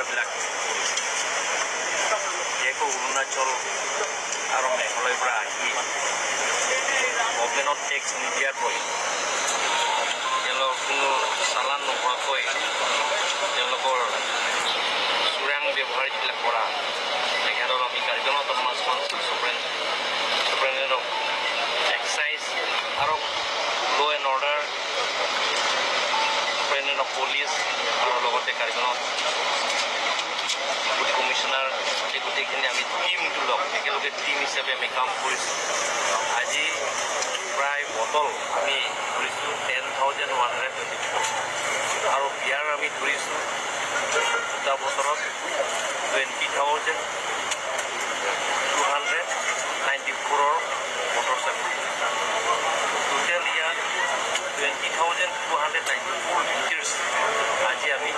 ঘটনাবিলাক বিশেষকৈ অৰুণাচল আৰু মেঘালয়ৰ পৰা আহি গভমেণ্টত টেক্স নিদিয়াকৈ তেওঁলোকৰ কোনো চালান নোহোৱাকৈ তেওঁলোকৰ চোৰাং ব্যৱহাৰ যিবিলাক কৰা তেখেতক আমি Karbi Anglong autonomous superintendent of excise আৰু law' and order superintendent of police আৰু লগতে কাৰ্বি আংলং ডেপুটি কমিশ্যনাৰ এই গোটেইখিনি আমি টিমটো লগ একেলগে টিম হিচাপে আমি কাম কৰিছোঁ। আজি প্ৰায় বটল আমি ধৰিছোঁ 10,124 আৰু বিয়াৰ আমি ধৰিছোঁ দুটা বছৰত 20,294 মটৰ চাইকেল টোটেল ইয়াত 20,294 লিটাৰ্ছ আজি আমি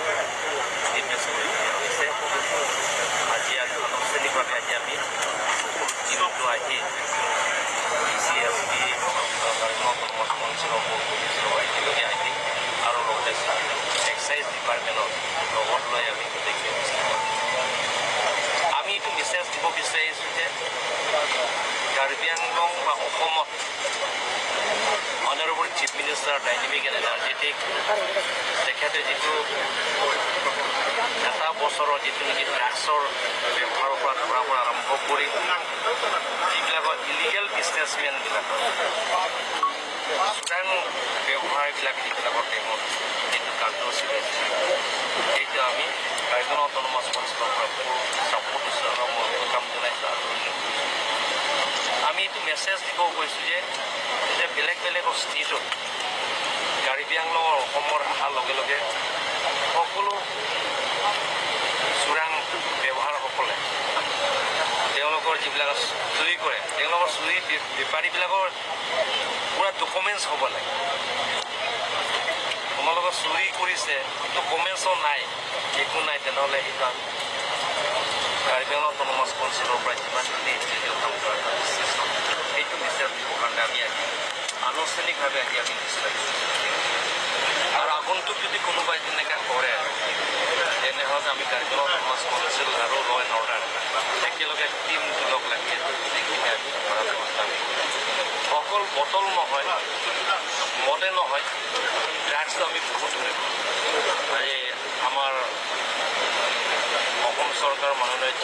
ইনভেষ্ট হৈছে। আজি আনুষ্ঠানিকভাৱে আজি আমি টিমটো আহি CSP একেলগে আহি আৰু লগতে এক্সাইজ ডিপাৰ্টমেণ্টৰ লগত লৈ আমি গোটেইখিনি আমি এইটো মেছেজ দিব বিচাৰিছোঁ যে কাৰ্বি আংলং বা অসমত honourable chief minister dynamic and energetic তেখেতে যিটো এটা বছৰৰ যিটো নেকি ড্ৰাগছৰ ব্যৱহাৰৰ পৰা ধৰাৰ পৰা আৰম্ভ কৰি যিবিলাকৰ ইলিগেল বিজনেছমেনবিলাক চোৰাং ব্যৱহাৰবিলাক যিবিলাকৰ টাইমত যিটো কাৰ্যসূচী লৈছে সেইটো আমি কাৰ্বি আংলং অট'নমাছ কাউন্সিলৰ পৰা ছাপোৰ্ট দিছোঁ আৰু মই কাম জনাইছোঁ। আৰু আমি এইটো মেছেজ দিব গৈছোঁ যে বেলেগ বেলেগ ষ্টেটত কাৰ্বি আংলঙৰ অসমৰ অহাৰ লগে লগে সকলো চোৰাং ব্যৱহাৰসকলে তেওঁলোকৰ যিবিলাক চুৰি কৰে তেওঁলোকৰ চুৰি বেপাৰীবিলাকৰ পূৰা ডকুমেণ্টছ হ'ব লাগে। তোমালোকৰ চুৰি কৰিছে ডকুমেণ্টছো নাই একো নাই তেনেহ'লে সেইটো আমি কাৰ্বি আংলং অট'নমাছ কাউন্সিলৰ পৰা যিমানখিনি কাম কৰা সেইটো মেছেজ দিবৰ কাৰণে আমি আহি আনুষ্ঠানিকভাৱে আহি আমি নিশ্চয় আৰু আগন্তুক যদি কোনোবাই তেনেকৈ কৰে তেনেহ'লে আমি কাৰ্বি আংলং অট'নমাছ কাউন্সিল আৰু ল' এণ্ড অৰ্ডাৰ একেলগে টিমটো লগ লাগি গোটেইখিনি আমি কৰাৰ ব্যৱস্থা আমি অকল বটল নহয় মদে নহয় ড্ৰাগছটো আমি বহুত ধৰিম। আজি আমাৰ অসম চৰকাৰৰ মাননীয়